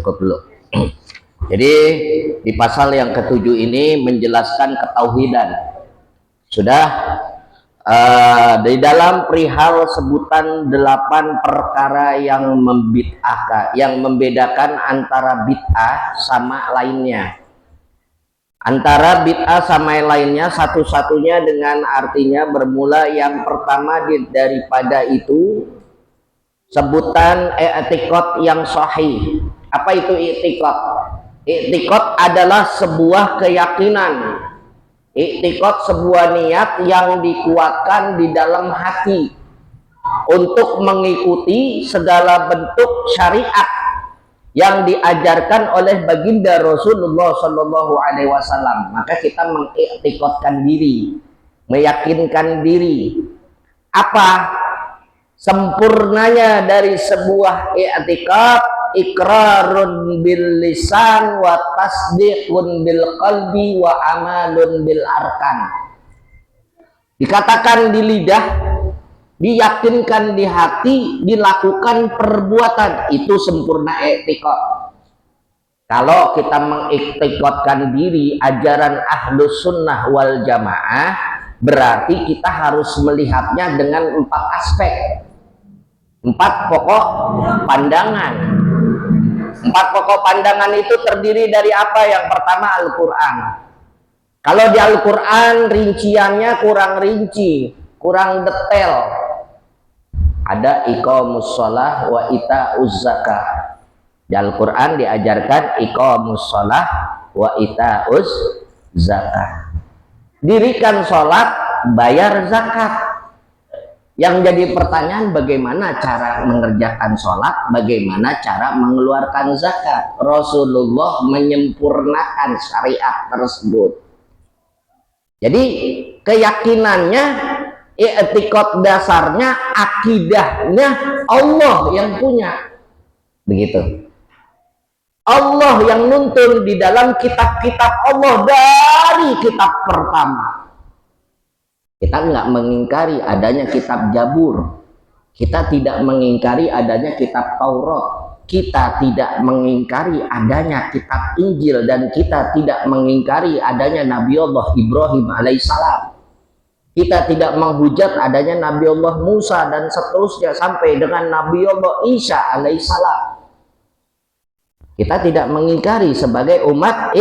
cukup dulu. Jadi di pasal yang ke-7 ini menjelaskan ketauhidan. Sudah di dalam perihal sebutan 8 perkara yang membid'ahkan, yang membedakan antara bid'ah sama lainnya. Antara bid'ah sama lainnya satu-satunya dengan artinya bermula yang pertama daripada itu sebutan i'tiqad yang sahih. Apa itu i'tiqad? I'tiqad adalah sebuah keyakinan. I'tiqad sebuah niat yang dikuatkan di dalam hati untuk mengikuti segala bentuk syariat yang diajarkan oleh baginda Rasulullah Shallallahu Alaihi Wasallam. Maka kita mengiktikadkan diri, meyakinkan diri. Apa sempurnanya dari sebuah i'tikad? Iqrarun bil lisan wa tasdiqun bil qalbi wa amalun bil arkan. Dikatakan di lidah, diyakinkan di hati, dilakukan perbuatan, itu sempurna i'tikad. Kalau kita mengiktikadkan diri ajaran ahlus sunnah wal jamaah, berarti kita harus melihatnya dengan 4 aspek, 4 pokok pandangan. 4 pokok pandangan itu terdiri dari apa? Yang pertama Al-Quran. Kalau di Al-Quran rinciannya kurang rinci, kurang detail. Ada iqamus shalah wa ita'uz zakah. Di Al-Quran diajarkan iqamus shalah wa ita'uz zakah. Dirikan sholat, bayar zakat. Yang jadi pertanyaan, bagaimana cara mengerjakan sholat, bagaimana cara mengeluarkan zakat? Rasulullah menyempurnakan syariat tersebut. Jadi keyakinannya, i'tikad dasarnya, akidahnya Allah yang punya. Begitu. Allah yang nuntun di dalam kitab-kitab Allah dari kitab pertama. Kita nggak mengingkari adanya kitab Jabur. Kita tidak mengingkari adanya kitab Taurat. Kita tidak mengingkari adanya kitab Injil. Dan kita tidak mengingkari adanya Nabi Allah Ibrahim alaihissalam. Kita tidak menghujat adanya Nabi Allah Musa dan seterusnya sampai dengan Nabi Allah Isa alaihissalam. Kita tidak mengingkari sebagai umat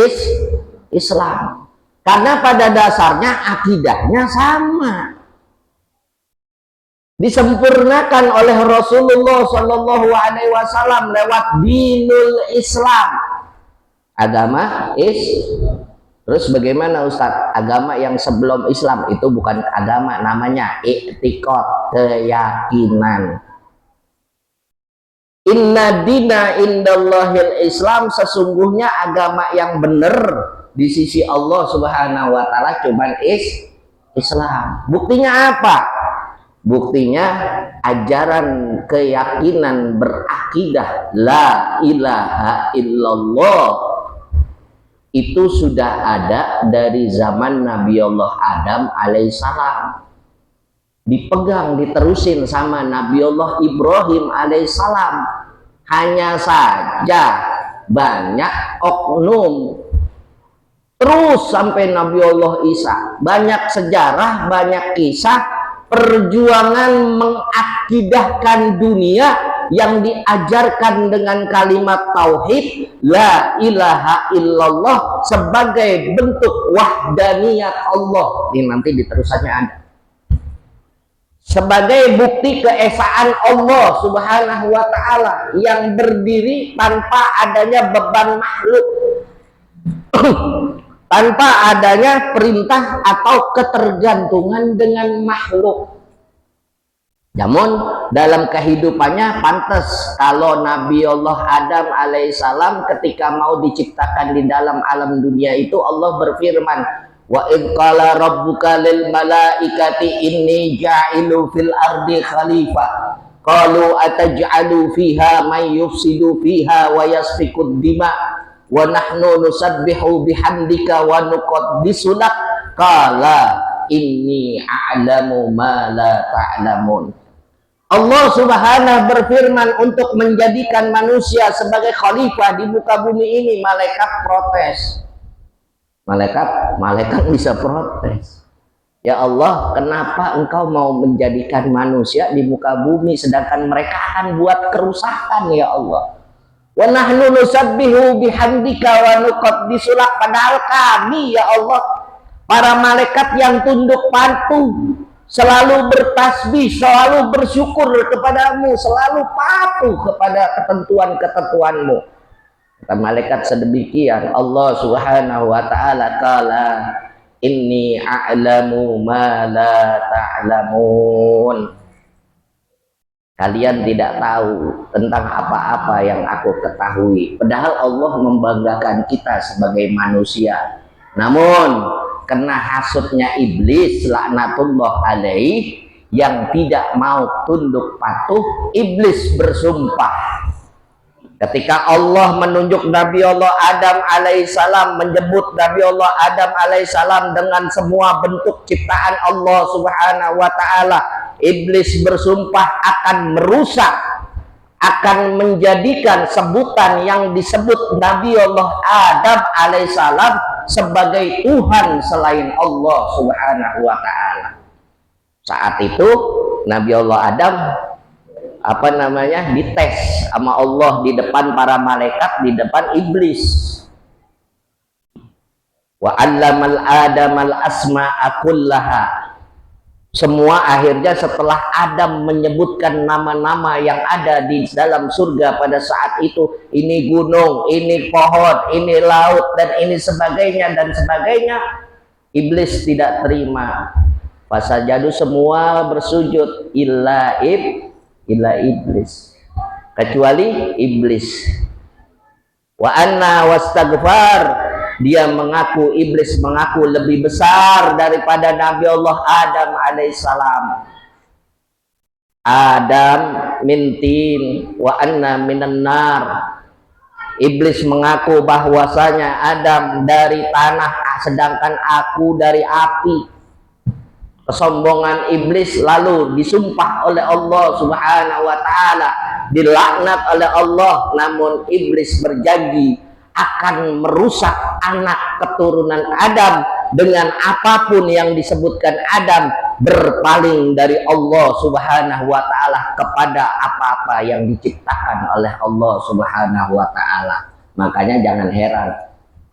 Islam. Karena pada dasarnya akidahnya sama. Disempurnakan oleh Rasulullah Shallallahu Alaihi Wasallam lewat dinul Islam. Agama Terus bagaimana Ustadz? Agama yang sebelum Islam itu bukan agama, namanya i'tikad, keyakinan. Inna dina indallahil Islam, sesungguhnya agama yang benar di sisi Allah Subhanahu wa taala cuman Islam. Buktinya apa? Buktinya ajaran keyakinan berakidah la ilaha illallah itu sudah ada dari zaman Nabi Allah Adam alaihissalam. Dipegang, diterusin sama Nabi Allah Ibrahim alaihissalam. Hanya saja banyak oknum terus sampai Nabi Allah Isa. Banyak sejarah, banyak kisah perjuangan mengakidahkan dunia yang diajarkan dengan kalimat tauhid la ilaha illallah sebagai bentuk wahdaniyat Allah. Ini nanti di terusannya ada. Sebagai bukti keesaan Allah Subhanahu wa taala yang berdiri tanpa adanya beban makhluk. Tanpa adanya perintah atau ketergantungan dengan makhluk. Namun dalam kehidupannya pantas kalau Nabi Allah Adam alaihissalam ketika mau diciptakan di dalam alam dunia itu Allah berfirman, wa id qala rabbuka lil malaikati inni ja'ilu fil ardi khalifah qalu ataj'alu fiha may yufsidu fiha wa yasfikud dima wa nahnu nusabbihu bihamdika wa nuqaddisu lak qala inni a'lamu ma la ta'lamun. Allah Subhanahu berfirman untuk menjadikan manusia sebagai khalifah di muka bumi ini. Malaikat protes. Malaikat bisa protes. Ya Allah, kenapa engkau mau menjadikan manusia di muka bumi sedangkan mereka akan buat kerusakan, ya Allah. Wa nahnu nusabbihu bihamdika wa nuqaddisu lak, padahal kami, ya Allah, para malaikat yang tunduk patuh, selalu bertasbih, selalu bersyukur kepadamu, selalu patuh kepada ketentuan-ketentuanmu. Kata malaikat sedemikian, Allah Subhanahu wa ta'ala kala inni a'lamu ma la ta'lamun. Kalian tidak tahu tentang apa-apa yang aku ketahui. Padahal Allah membanggakan kita sebagai manusia. Namun kena hasutnya iblis laknatullah alaih yang tidak mau tunduk patuh, iblis bersumpah. Ketika Allah menunjuk Nabi Allah Adam alaihissalam, menyebut Nabi Allah Adam alaihissalam dengan semua bentuk ciptaan Allah Subhanahu wa ta'ala, iblis bersumpah akan merusak, akan menjadikan sebutan yang disebut Nabi Allah Adam alaihissalam sebagai Tuhan selain Allah Subhanahu wa ta'ala. Saat itu Nabi Allah Adam dites sama Allah di depan para malaikat, di depan iblis. Wa 'allamal adamal asma'a kullaha. Semua akhirnya setelah Adam menyebutkan nama-nama yang ada di dalam surga pada saat itu, ini gunung, ini pohon, ini laut, dan ini sebagainya dan sebagainya, iblis tidak terima. Fasajadu, semua bersujud, illa iblis, kecuali iblis. Wa anna wastaghfar, dia mengaku, iblis mengaku lebih besar daripada Nabi Allah Adam alaihissalam. Adam mintin wa anna minan nar. Iblis mengaku bahwasanya Adam dari tanah sedangkan aku dari api. Kesombongan iblis lalu disumpah oleh Allah Subhanahu wa ta'ala, dilaknat oleh Allah. Namun iblis berjanji akan merusak anak keturunan Adam dengan apapun yang disebutkan Adam, berpaling dari Allah Subhanahu wa ta'ala kepada apa-apa yang diciptakan oleh Allah Subhanahu wa ta'ala. Makanya jangan heran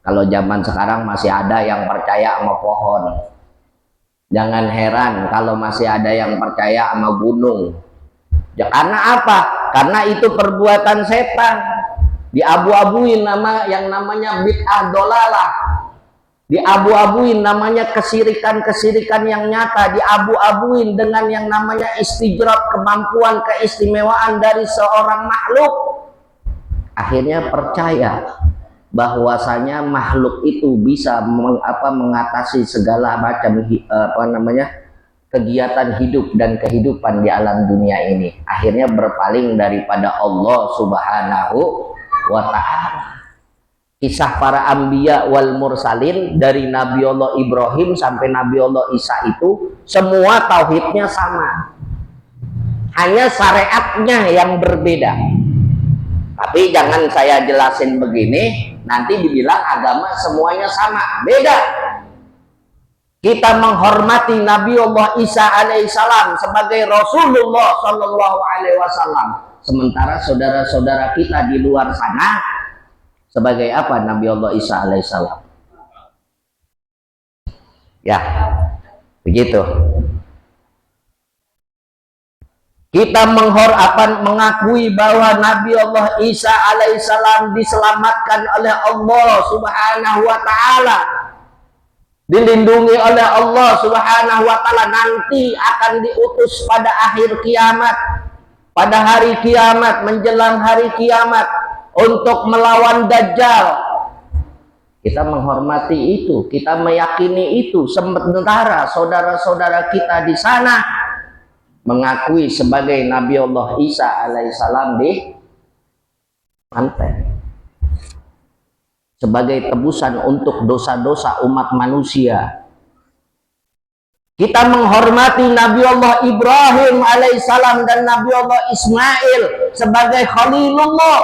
kalau zaman sekarang masih ada yang percaya sama pohon. Jangan heran kalau masih ada yang percaya sama gunung. Ya, karena apa? Karena itu perbuatan setan. Diabu-abuin nama yang namanya bid'ah dolalah. Diabu-abuin namanya kesirikan-kesirikan yang nyata. Diabu-abuin dengan yang namanya istijrat, kemampuan, keistimewaan dari seorang makhluk. Akhirnya percaya bahwasanya makhluk itu bisa mengatasi segala macam kegiatan hidup dan kehidupan di alam dunia ini. Akhirnya berpaling daripada Allah Subhanahu wa ta'ala. Kisah para anbiya wal mursalin dari Nabi Allah Ibrahim sampai Nabi Allah Isa itu semua tauhidnya sama, hanya syariatnya yang berbeda. Tapi jangan saya jelasin begini, nanti dibilang agama semuanya sama. Beda. Kita menghormati Nabi Allah Isa alaihissalam sebagai Rasulullah Sallallahu Alaihi Wasallam. Sementara saudara-saudara kita di luar sana sebagai apa Nabi Allah Isa alaihissalam? Ya, begitu. Kita mengakui bahwa Nabi Allah Isa alaihissalam diselamatkan oleh Allah Subhanahu wa ta'ala, dilindungi oleh Allah Subhanahu wa ta'ala, nanti akan diutus pada akhir kiamat, pada hari kiamat, menjelang hari kiamat untuk melawan Dajjal. Kita menghormati itu, kita meyakini itu, sementara saudara-saudara kita di sana mengakui sebagai Nabi Allah Isa alaihissalam di pantai sebagai tebusan untuk dosa-dosa umat manusia. Kita menghormati Nabi Allah Ibrahim alaihissalam dan Nabi Allah Ismail sebagai Khalilullah.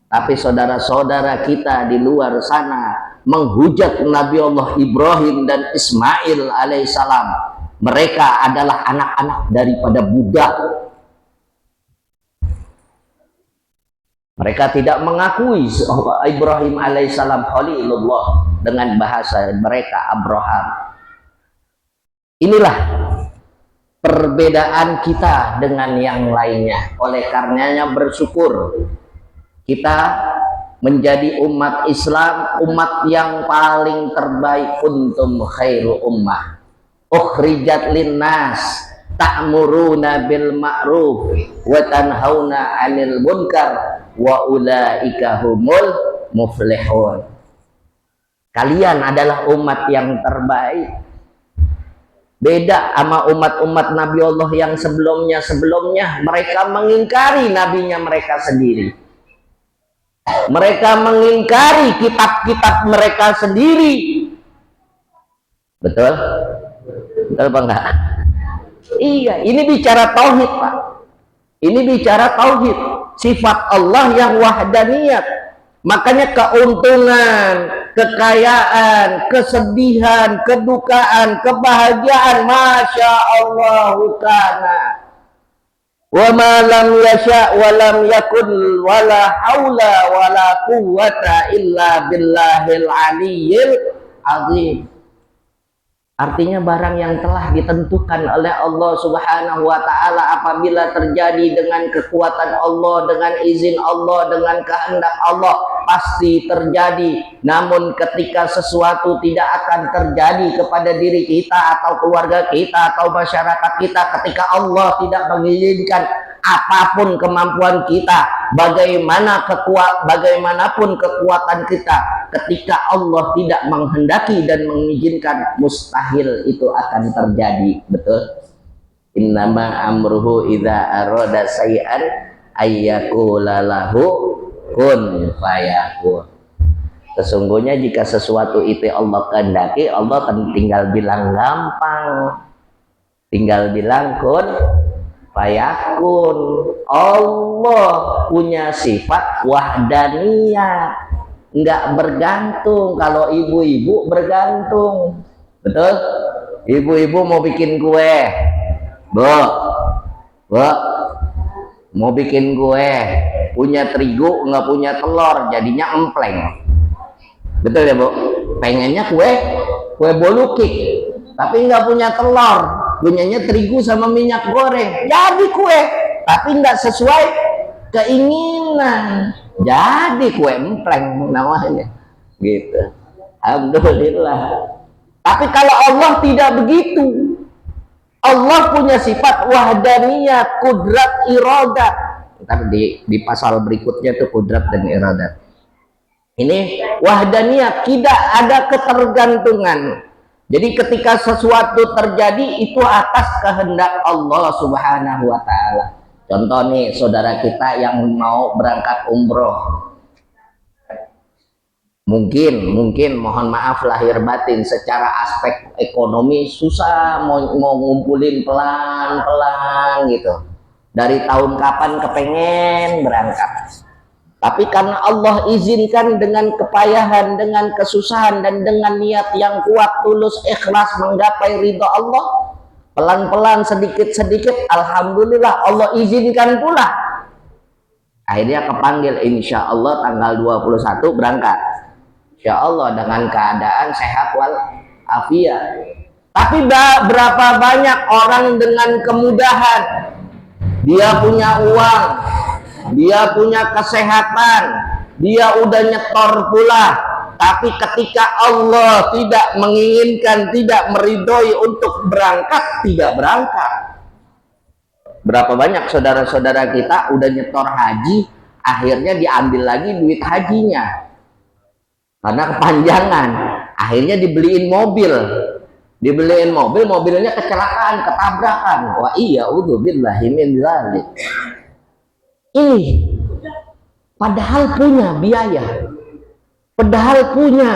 Tapi saudara-saudara kita di luar sana menghujat Nabi Allah Ibrahim dan Ismail alaihissalam. Mereka adalah anak-anak daripada budak. Mereka tidak mengakui Ibrahim alaihissalam Khalilullah dengan bahasa mereka Abraham. Inilah perbedaan kita dengan yang lainnya. Oleh karenanya bersyukur kita menjadi umat Islam, umat yang paling terbaik. Kuntum khairu ummah ukhrijat linnas ta'muruna bil ma'ruf wa tanhauna 'anil munkar wa ulaika humul muflihun. Kalian adalah umat yang terbaik. Beda sama umat-umat Nabi Allah yang sebelumnya. Mereka mengingkari nabinya mereka sendiri. Mereka mengingkari kitab-kitab mereka sendiri. Betul? Betul apa enggak? Iya, ini bicara tauhid, Pak. Ini bicara tauhid, sifat Allah yang wahdaniyat. Makanya keuntungan, kekayaan, kesedihan, kedukaan, kebahagiaan, masya Allah kana. Wa ma lam yasha wa lam yakun wa la haula wa la quwwata illa billahil aliyyil azim. Artinya barang yang telah ditentukan oleh Allah Subhanahu wa taala apabila terjadi dengan kekuatan Allah, dengan izin Allah, dengan kehendak Allah pasti terjadi. Namun ketika sesuatu tidak akan terjadi kepada diri kita atau keluarga kita atau masyarakat kita, ketika Allah tidak mengizinkan, apapun kemampuan kita, bagaimanapun kekuatan kita, ketika Allah tidak menghendaki dan mengizinkan, mustahil itu akan terjadi. Betul? Innama amruhu idza arada syai'an ayyaqula lahu kun fayakun. Sesungguhnya jika sesuatu itu Allah kehendaki, Allah kan tinggal bilang gampang, tinggal bilang kun fayakun. Allah punya sifat wahdaniyah, nggak bergantung. Kalau ibu-ibu bergantung. Betul? Ibu-ibu mau bikin kue, Bu, mau bikin kue, punya terigu nggak punya telur, jadinya empleng. Betul ya, Bu? Pengennya kue bolukik, tapi nggak punya telur, punyanya terigu sama minyak goreng, jadi kue tapi nggak sesuai keinginan, jadi kue empleng namanya gitu. Alhamdulillah. Tapi kalau Allah tidak begitu, Allah punya sifat wahdaniyah, kudrat, iradat. Ntar di pasal berikutnya itu kudrat dan iradat. Ini wahdaniyah, tidak ada ketergantungan. Jadi ketika sesuatu terjadi itu atas kehendak Allah Subhanahu wa taala. Contoh nih, saudara kita yang mau berangkat umroh. Mungkin mohon maaf lahir batin secara aspek ekonomi susah, mau ngumpulin pelan-pelan gitu. Dari tahun kapan kepengen berangkat. Tapi karena Allah izinkan dengan kepayahan, dengan kesusahan, dan dengan niat yang kuat, tulus, ikhlas menggapai ridha Allah, pelan-pelan, sedikit-sedikit, alhamdulillah Allah izinkan pula. Akhirnya kepanggil, insya Allah tanggal 21 berangkat. Insya Allah dengan keadaan sehat wal afiat. Tapi berapa banyak orang dengan kemudahan, dia punya uang, dia punya kesehatan, dia udah nyetor pula, tapi ketika Allah tidak menginginkan, tidak meridhoi untuk berangkat, tidak berangkat. Berapa banyak saudara-saudara kita udah nyetor haji, akhirnya diambil lagi duit hajinya karena kepanjangan, akhirnya dibeliin mobil, mobilnya kecelakaan, ketabrakan. Wah iya, udzubillahi min dzalik. Ini padahal punya biaya, padahal punya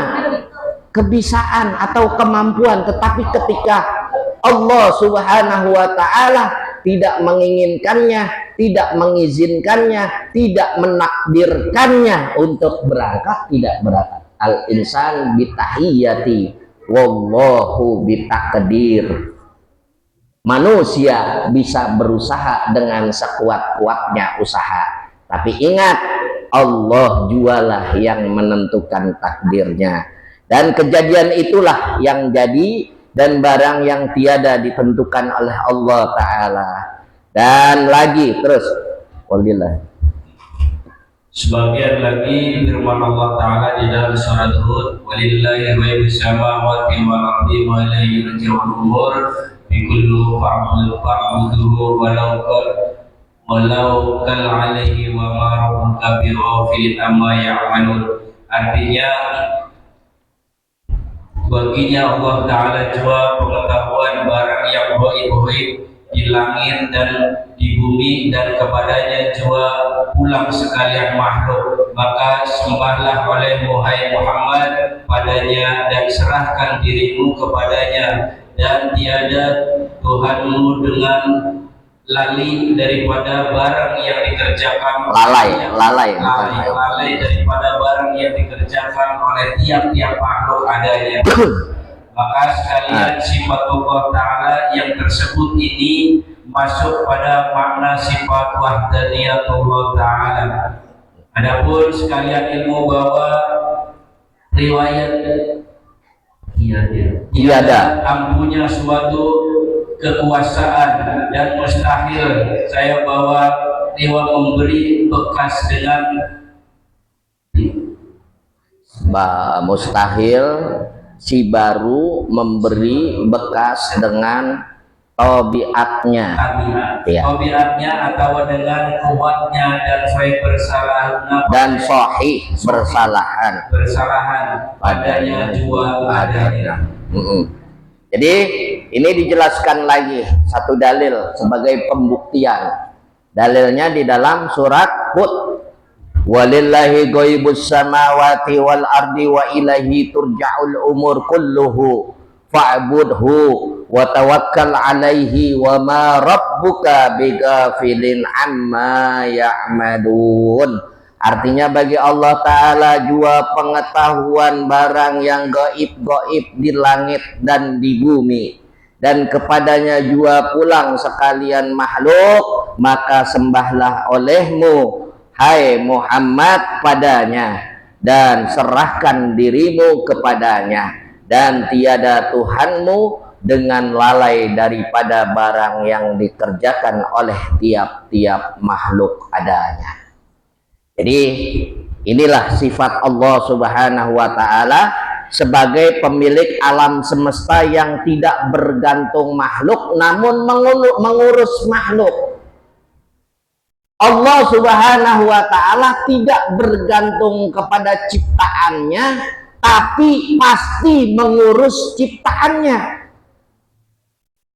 kebisaan atau kemampuan, tetapi ketika Allah Subhanahu wa ta'ala tidak menginginkannya, tidak mengizinkannya, tidak menakdirkannya untuk berangkat, tidak berangkat. Al insan bitahiyati wallahu bitakdir. Manusia bisa berusaha dengan sekuat-kuatnya usaha, tapi ingat, Allah jualah yang menentukan takdirnya, dan kejadian itulah yang jadi dan barang yang tiada ditentukan oleh Allah Ta'ala. Dan lagi terus walillah. Sebagian lagi firman Allah Ta'ala di dalam surat Hud, walillahi ghaibus samawati wal ardi wa ilaihi yurja'ul umur bikullu fa'buduhu walau kal alaihi wa ma rabbuka bighafilin amma ya'malun. Artinya baginya Allah Ta'ala jua pengetahuan barang yang gaib-gaib di langit dan di bumi, dan kepadanya jua pulang sekalian makhluk. Maka sembahlah olehmu hai Muhammad padanya dan serahkan dirimu kepadanya, dan tiada Tuhanmu dengan lali daripada barang yang dikerjakan lalai daripada barang yang dikerjakan oleh tiap-tiap makhluk adanya. Maka sekalian sifat Allah Ta'ala yang tersebut ini masuk pada makna sifat wahdaniyatullah Ta'ala. Adapun sekalian ilmu bahwa riwayat tiada ampunya suatu kekuasaan dan mustahil saya bawa dewa memberi bekas dengan mustahil si baru memberi bekas dengan tabiatnya, tabiatnya atau dengan kuatnya dan sahih bersalahan padanya jua adanya. Jadi ini dijelaskan lagi satu dalil sebagai pembuktian. Dalilnya di dalam surat Hud. Walillahi ghaibus samawati wal ardi wa ilaihi turja'ul umur kulluhu fa'budhu wa tawakkal alaihi wa ma rabbuka bighafilin amma ya'madun. Artinya bagi Allah Ta'ala jua pengetahuan barang yang gaib-gaib di langit dan di bumi, dan kepadanya jua pulang sekalian makhluk. Maka sembahlah olehmu hai Muhammad padanya, dan serahkan dirimu kepadanya, dan tiada Tuhanmu dengan lalai daripada barang yang dikerjakan oleh tiap-tiap makhluk adanya. Jadi inilah sifat Allah Subhanahu wa Ta'ala sebagai pemilik alam semesta yang tidak bergantung makhluk namun mengurus makhluk. Allah Subhanahu wa Ta'ala tidak bergantung kepada ciptaannya, tapi pasti mengurus ciptaannya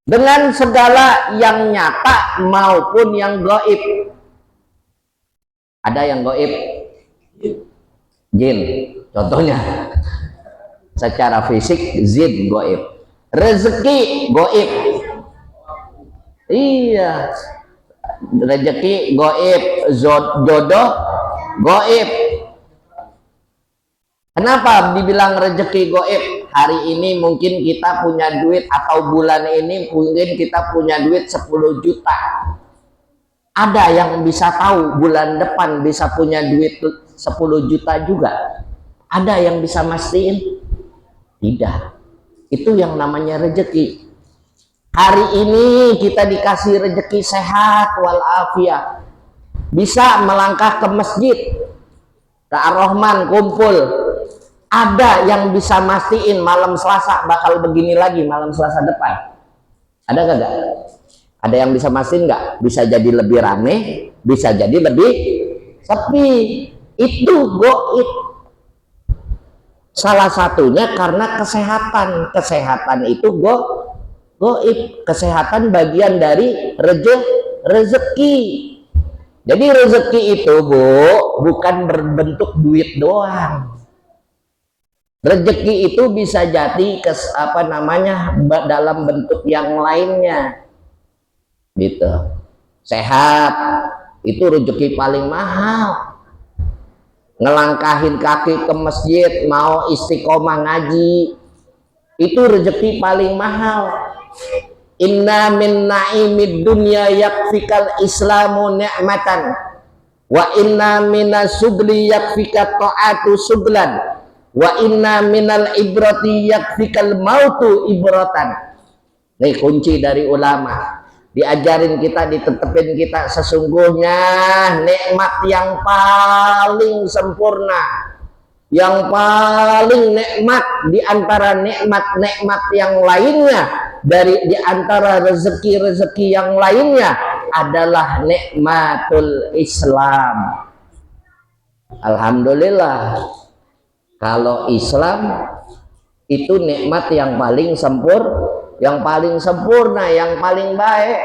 dengan segala yang nyata maupun yang gaib. Ada yang gaib, jin contohnya, secara fisik jin gaib, rezeki gaib, iya, rezeki gaib, jodoh gaib. Kenapa dibilang rezeki gaib? Hari ini mungkin kita punya duit, atau bulan ini mungkin kita punya duit 10 juta. Ada yang bisa tahu bulan depan bisa punya duit 10 juta juga? Ada yang bisa mastiin? Tidak. Itu yang namanya rezeki. Hari ini kita dikasih rezeki sehat walafiat, bisa melangkah ke masjid, ke Ar-Rahman kumpul. Ada yang bisa mastiin malam Selasa bakal begini lagi malam Selasa depan? Ada gak? Ada yang bisa mastiin nggak? Bisa jadi lebih rame, bisa jadi lebih sepi. Itu gaib. Salah satunya karena kesehatan. Kesehatan itu gaib. Kesehatan bagian dari rezeki. Jadi rezeki itu bukan berbentuk duit doang. Rezeki itu bisa jadi dalam bentuk yang lainnya, gitu. Sehat itu rezeki paling mahal. Ngelangkahin kaki ke masjid, mau istiqomah ngaji, itu rezeki paling mahal. Inna min na'imid dunya yakfikal islamu ni'matan wa inna minas sugli yakfika ta'atu suglan wa inna minal ibrati yakfikal mautu ibratan. Nih kunci dari ulama, diajarin kita, ditetepin kita, sesungguhnya nikmat yang paling sempurna, yang paling nikmat di antara nikmat-nikmat yang lainnya, di antara rezeki-rezeki yang lainnya adalah nikmatul Islam. Alhamdulillah, kalau Islam itu nikmat yang paling sempurna, yang paling baik.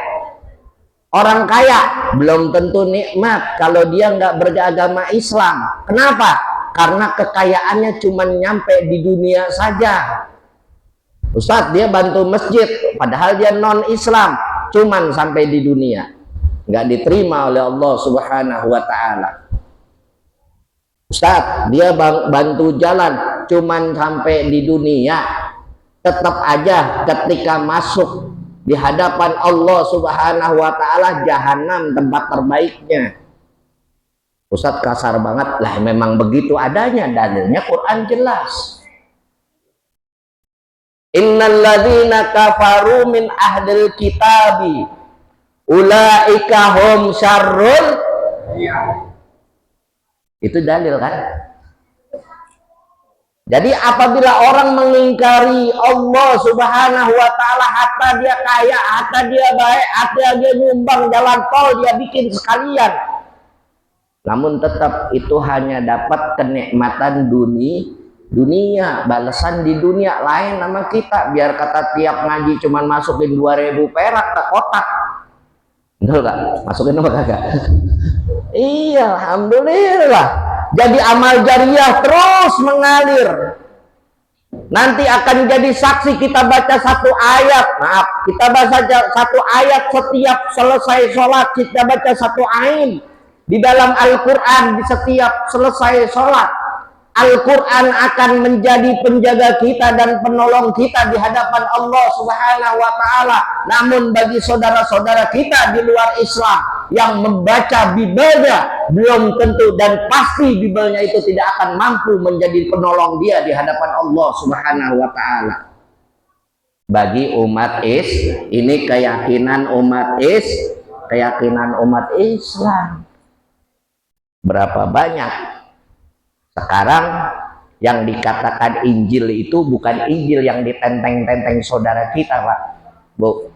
Orang kaya belum tentu nikmat kalau dia nggak beragama Islam. Kenapa? Karena kekayaannya cuma nyampe di dunia saja. Ustadz, dia bantu masjid padahal dia non Islam, cuman sampai di dunia, nggak diterima oleh Allah Subhanahu wa Ta'ala. Ustadz, dia bantu jalan cuman sampai di dunia, tetap aja ketika masuk di hadapan Allah Subhanahu wa Ta'ala, jahanam tempat terbaiknya. Ustadz kasar banget lah, memang begitu adanya, dalilnya Quran jelas. Innal ladzina kafaru min ahlil kitabi ulaika hum syarrul. Itu dalil kan? Jadi apabila orang mengingkari Allah Subhanahu wa Ta'ala, hatta dia kaya, hatta dia baik, hatta dia nyumbang jalan tol, dia bikin sekalian, namun tetap itu hanya dapat kenikmatan dunia, balasan di dunia. Lain sama kita, biar kata tiap ngaji cuman masukin 2.000 perak ke kotak, betul gak? Masukin apa kagak? Iya, alhamdulillah. Jadi amal jariah terus mengalir. Nanti akan jadi saksi, kita baca satu ayat, kita baca satu ayat setiap selesai sholat, kita baca satu ain di dalam Al-Quran di setiap selesai sholat. Al-Quran akan menjadi penjaga kita dan penolong kita di hadapan Allah Subhanahu wa Ta'ala. Namun bagi saudara-saudara kita di luar Islam yang membaca Bibelnya, belum tentu dan pasti Bibelnya itu tidak akan mampu menjadi penolong dia di hadapan Allah Subhanahu wa Ta'ala. Bagi umat ini keyakinan umat Islam. Berapa banyak sekarang yang dikatakan Injil itu bukan Injil yang ditenteng-tenteng saudara kita, Pak, Bu.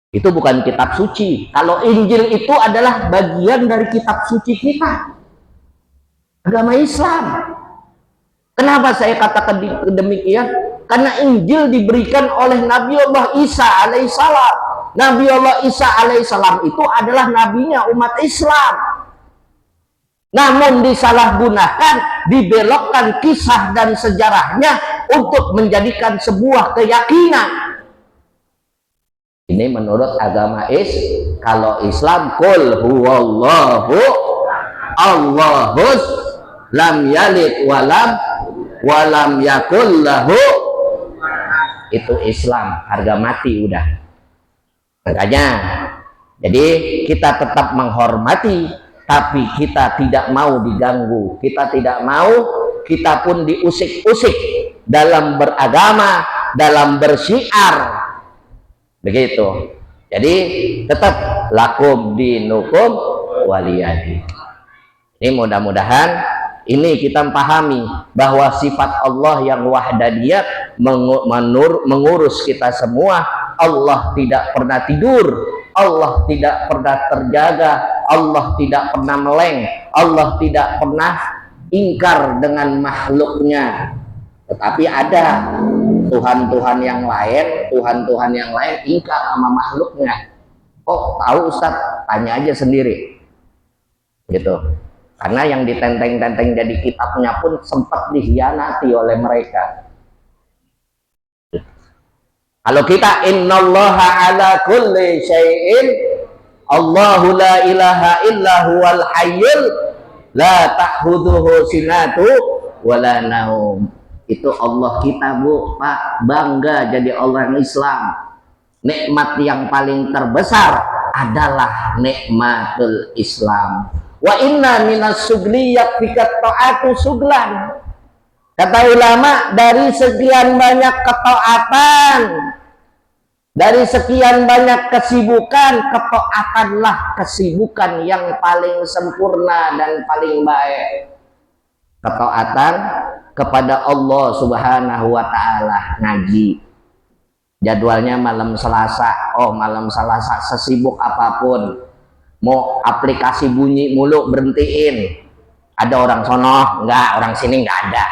Itu bukan kitab suci. Kalau Injil itu adalah bagian dari kitab suci kita, agama Islam. Kenapa saya katakan demikian? Karena Injil diberikan oleh Nabi Allah Isa alaihissalam. Nabi Allah Isa alaihissalam itu adalah nabinya umat Islam. Namun disalahgunakan, dibelokkan kisah dan sejarahnya untuk menjadikan sebuah keyakinan. Ini menurut agama kalau Islam, qul huwallahu Allahus lam yalid walam yakul lahu. Itu Islam, harga mati udah. Makanya jadi kita tetap menghormati, tapi kita tidak mau diganggu, kita tidak mau kita pun diusik-usik dalam beragama, dalam bersyiar, begitu. Jadi tetap lakum dinukum waliyadi. Ini mudah-mudahan ini kita pahami bahwa sifat Allah yang wahdaniyat mengurus kita semua. Allah tidak pernah tidur, Allah tidak pernah terjaga, Allah tidak pernah meleng, Allah tidak pernah ingkar dengan makhluknya. Tetapi ada Tuhan-Tuhan yang lain ingkar sama makhluknya. Oh tahu Ustaz, tanya aja sendiri gitu. Karena yang ditenteng-tenteng jadi kitabnya pun sempat dikhianati oleh mereka. Kalau kita innallaha ala kulli syai'in, Allahu la ilaha illa huwal hayyul la ta'khudhuhu sinatu wala naum. Itu Allah kita, Bu, Pak, bangga jadi orang Islam. Nikmat yang paling terbesar adalah nikmatul Islam. Wa inna minas sugli yakfikat ta'atu suglan. Kata ulama, dari sekian banyak ketaatan, dari sekian banyak kesibukan, ketaatanlah kesibukan yang paling sempurna dan paling baik. Ketaatan kepada Allah Subhanahu wa Ta'ala. Ngaji, jadwalnya malam Selasa. Oh, malam Selasa sesibuk apapun, mau aplikasi bunyi mulu berhentiin. Ada orang sono enggak, orang sini enggak ada,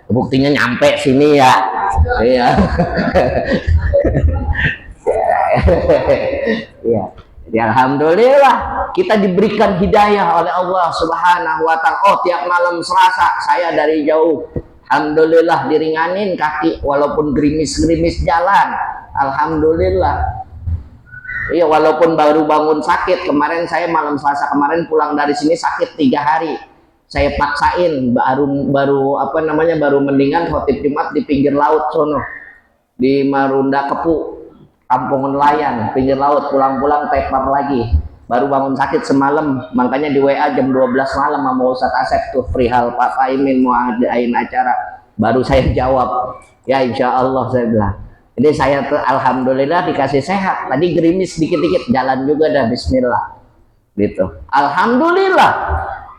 buktinya nyampe sini ya. Iya. Ya. Ya, alhamdulillah kita diberikan hidayah oleh Allah Subhanahu wa Ta'ala. Oh, tiap malam Selasa saya dari jauh, alhamdulillah diringanin kaki walaupun gerimis-gerimis jalan. Alhamdulillah. Iya, walaupun baru bangun sakit. Kemarin saya malam Selasa kemarin pulang dari sini sakit 3 hari. Saya paksain baru mendingan khotib Jumat di pinggir laut sono. Di Marunda Kepu, Kampung Nelayan, pinggir laut, pulang-pulang tepar lagi. Baru bangun sakit semalam, makanya di WA jam 12 malam sama Ustadz Asep tuh perihal Pak Paimin mau adain acara. Baru saya jawab, ya insya Allah saya bilang. Ini saya tuh alhamdulillah dikasih sehat. Tadi gerimis dikit-dikit, jalan juga dah, bismillah. Gitu. Alhamdulillah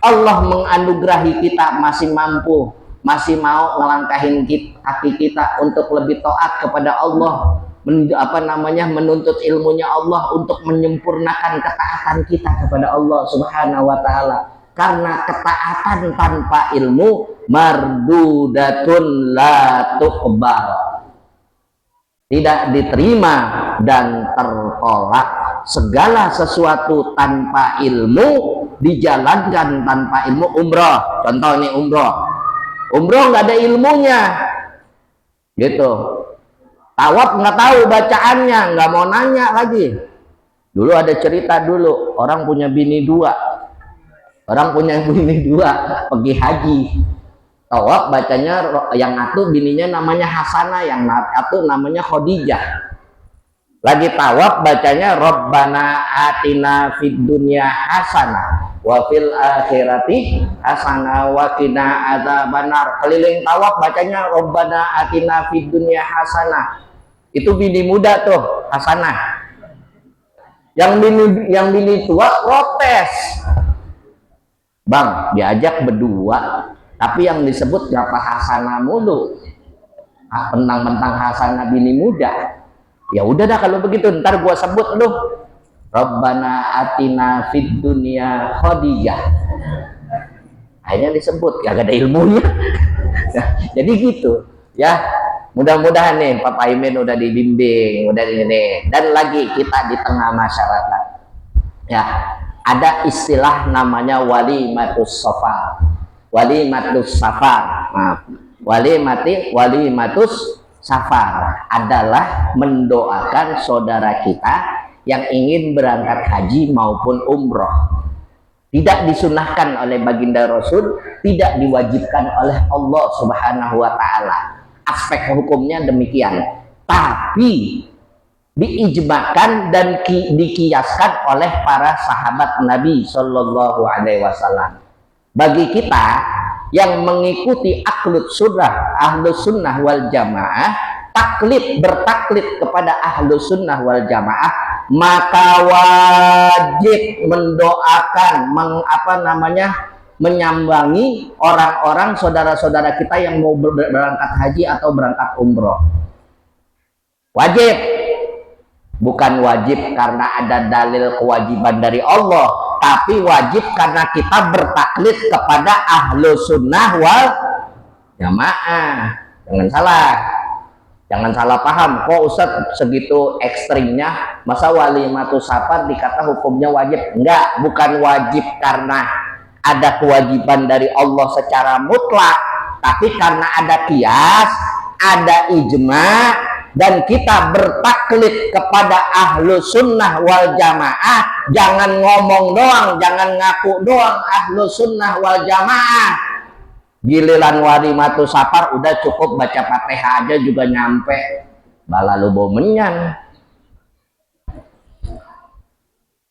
Allah menganugerahi kita masih mampu, masih mau ngelangkahin kaki kita untuk lebih taat kepada Allah, menuntut ilmunya Allah untuk menyempurnakan ketaatan kita kepada Allah Subhanahu wa Ta'ala. Karena ketaatan tanpa ilmu mardudatun la tuqbal, tidak diterima dan tertolak. Segala sesuatu tanpa ilmu dijalankan tanpa ilmu. Umroh, contoh nih umroh nggak ada ilmunya gitu. Tawaf nggak tahu bacaannya, nggak mau nanya lagi. Dulu ada cerita, dulu orang punya bini dua pergi haji. Tawaf bacanya, yang satu bininya namanya Hasanah, yang satu namanya Khadijah. Lagi tawaf bacanya Rabbana atina fid dunya hasanah wa fil akhirati hasanah wa qina adzabannar. Keliling tawaf bacanya Rabbana atina fid dunya hasanah. Itu bini muda tuh, Hasanah. Yang bini tua protes. Bang, diajak berdua, tapi yang disebut berapa Hasanah mulu. Mentang-mentang Hasanah bini muda. Ya udah dah kalau begitu, ntar gua sebut lu Rabbana atina fid dunya Khadijah. Akhirnya disebut, gak ada ilmunya. Jadi gitu ya. Mudah-mudahan nih Pak Paimin udah dibimbing, udah ini. Dan lagi kita di tengah masyarakat ya, ada istilah namanya walimatus safar. Walimatus safar, maaf, walimatus safar adalah mendoakan saudara kita yang ingin berangkat haji maupun umroh. Tidak disunahkan oleh baginda Rasul, tidak diwajibkan oleh Allah Subhanahu wa Ta'ala. Aspek hukumnya demikian, tapi diijmakan dan dikiaskan oleh para sahabat Nabi Shallallahu Alaihi Wasallam. Bagi kita yang mengikuti ahlus sunnah wal jamaah, bertaklid kepada ahlus sunnah wal jamaah, maka wajib mendoakan, menyambangi orang-orang saudara-saudara kita yang mau berangkat haji atau berangkat umroh. Wajib, bukan wajib karena ada dalil kewajiban dari Allah, tapi wajib karena kita bertaklid kepada ahlu sunnah wal jamaah. Jangan salah paham. Kok Ustadz segitu ekstrimnya, masa walimatus safar dikata hukumnya wajib? Enggak, bukan wajib karena ada kewajiban dari Allah secara mutlak, tapi karena ada qiyas, ada ijma, dan kita bertaklid kepada ahlu sunnah wal jamaah. Jangan ngomong doang, jangan ngaku doang ahlu sunnah wal jamaah. Giliran Walimatu Safar udah cukup baca Fatihah aja juga nyampe balalu bomenyan.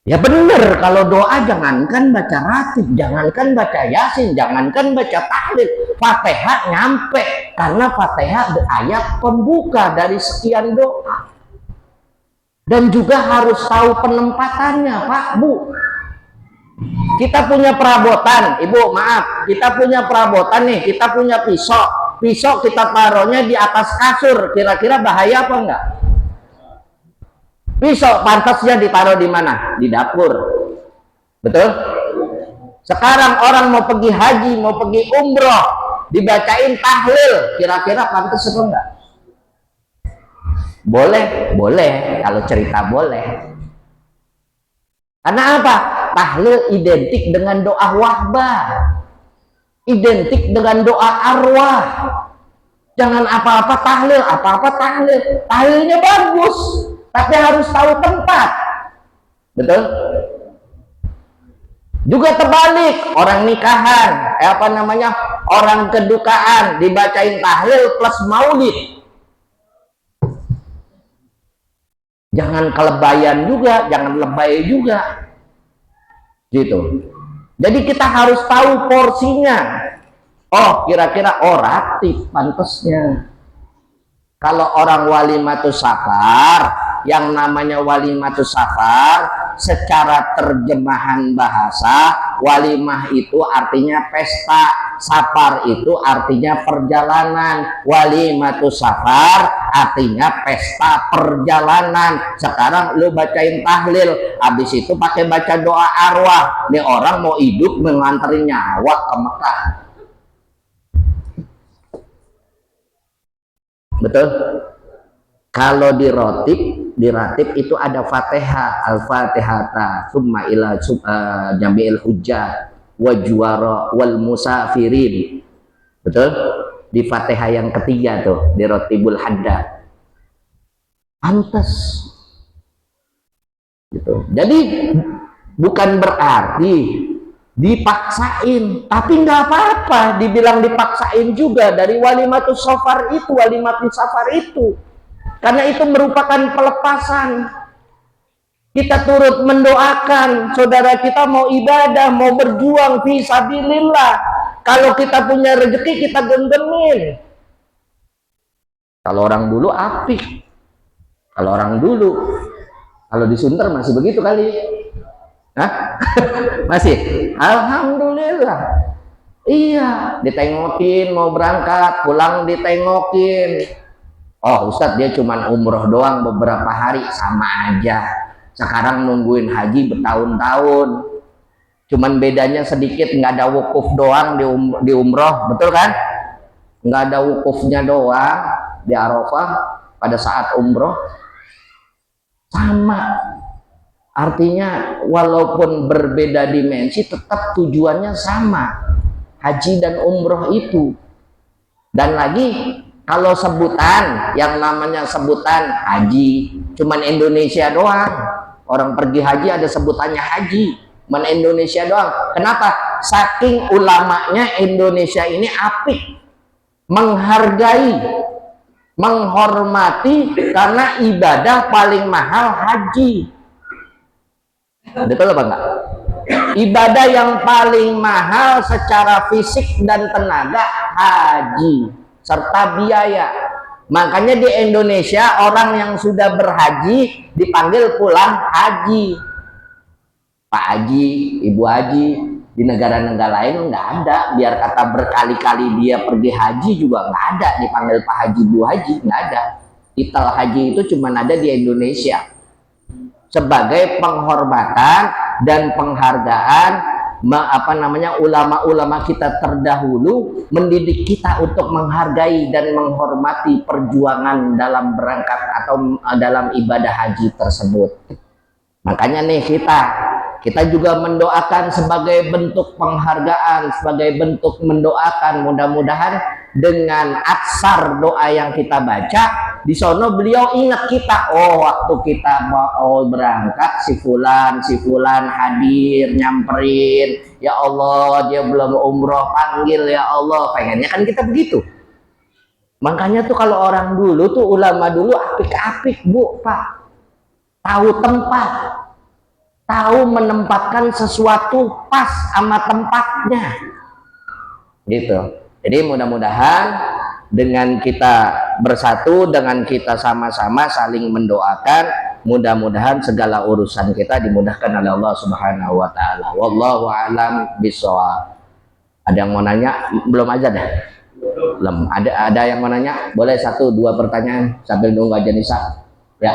Ya bener, kalau doa jangankan baca ratib, jangankan baca yasin, jangankan baca tahlil, Fatihah nyampe, karena Fatihah ayat pembuka dari sekian doa. Dan juga harus tahu penempatannya, Pak, Bu. Kita punya perabotan, Ibu, maaf, kita punya perabotan nih, kita punya pisau. Pisau kita taruhnya di atas kasur, kira-kira bahaya apa enggak? Pisau pantasnya ditaruh di mana? Di dapur. Betul? Sekarang orang mau pergi haji, mau pergi umroh, dibacain tahlil, kira-kira pantas apa enggak? Boleh, boleh, kalau cerita boleh. Karena apa? Tahlil identik dengan doa wahbah, identik dengan doa arwah. Jangan apa-apa tahlil, apa-apa tahlil. Tahlilnya bagus, tapi harus tahu tempat. Betul? Juga terbalik, orang nikahan, orang kedukaan dibacain tahlil plus maulid. Jangan kelebayan juga, jangan lebay juga. Gitu. Jadi kita harus tahu porsinya. Oh, kira-kira ratib pantasnya. Kalau orang Walimatu Safar, yang namanya Walimatu Safar, secara terjemahan bahasa, walimah itu artinya pesta, safar itu artinya perjalanan. Walimatu Safar artinya pesta perjalanan. Sekarang lu bacain tahlil, habis itu pakai baca doa arwah. Nih orang mau hidup mengantarin nyawa ke Mekah. Betul? Kalau di ratib itu ada Fatihah, al-Fatihata, summa ila jami'il hujjah wa juwara wal musafirin. Betul? Di Fatihah yang ketiga tuh, di Ratibul Hadda. Pantes. Gitu. Jadi bukan berarti dipaksain, tapi nggak apa-apa dibilang dipaksain juga. Dari Walimatus Safar itu, Walimatus Safar itu, karena itu merupakan pelepasan. Kita turut mendoakan saudara kita mau ibadah, mau berjuang fi sabilillah. Kalau kita punya rezeki kita genggemin. Kalau orang dulu apik, kalau orang dulu, kalau di Sunter masih begitu kali. Hah? Masih? Alhamdulillah. Iya, ditengokin mau berangkat, pulang ditengokin. Oh Ustadz, dia cuman umroh doang beberapa hari, sama aja. Sekarang nungguin haji bertahun-tahun. Cuman bedanya sedikit, nggak ada wukuf doang di umroh, betul kan? Nggak ada wukufnya doang di Arafah pada saat umroh. Sama. Artinya walaupun berbeda dimensi, tetap tujuannya sama. Haji dan umroh itu. Dan lagi kalau sebutan, yang namanya sebutan haji, cuman Indonesia doang. Orang pergi haji ada sebutannya haji, cuman Indonesia doang. Kenapa? Saking ulamanya Indonesia ini apik, menghargai, menghormati, karena ibadah paling mahal haji. Betul apa enggak? Ibadah yang paling mahal secara fisik dan tenaga haji serta biaya. Makanya di Indonesia orang yang sudah berhaji dipanggil pulang haji. Pak Haji, Ibu Haji. Di negara-negara lain nggak ada. Biar kata berkali-kali dia pergi haji juga nggak ada dipanggil Pak Haji, Bu Haji, nggak ada. Titel haji itu cuma ada di Indonesia sebagai penghormatan dan penghargaan ulama-ulama kita terdahulu mendidik kita untuk menghargai dan menghormati perjuangan dalam berangkat atau dalam ibadah haji tersebut. Makanya nih kita kita juga mendoakan sebagai bentuk penghargaan, sebagai bentuk mendoakan, mudah-mudahan dengan aksar doa yang kita baca di sono beliau ingat kita, oh waktu kita mau berangkat si fulan hadir nyamperin, ya Allah dia belum umroh panggil, ya Allah, pengennya kan kita begitu. Makanya tuh kalau orang dulu tuh ulama dulu apik-apik Bu Pak, tahu tempat, tahu menempatkan sesuatu pas sama tempatnya gitu. Jadi mudah-mudahan dengan kita bersatu, dengan kita sama-sama saling mendoakan, mudah-mudahan segala urusan kita dimudahkan oleh Allah Subhanahu wa taala. Wallahu a'lam bishawab. Ada yang mau nanya? Belum aja dah. Belum. Ada yang mau nanya? Boleh 1-2 pertanyaan sambil nunggu aja Nisa. Ya.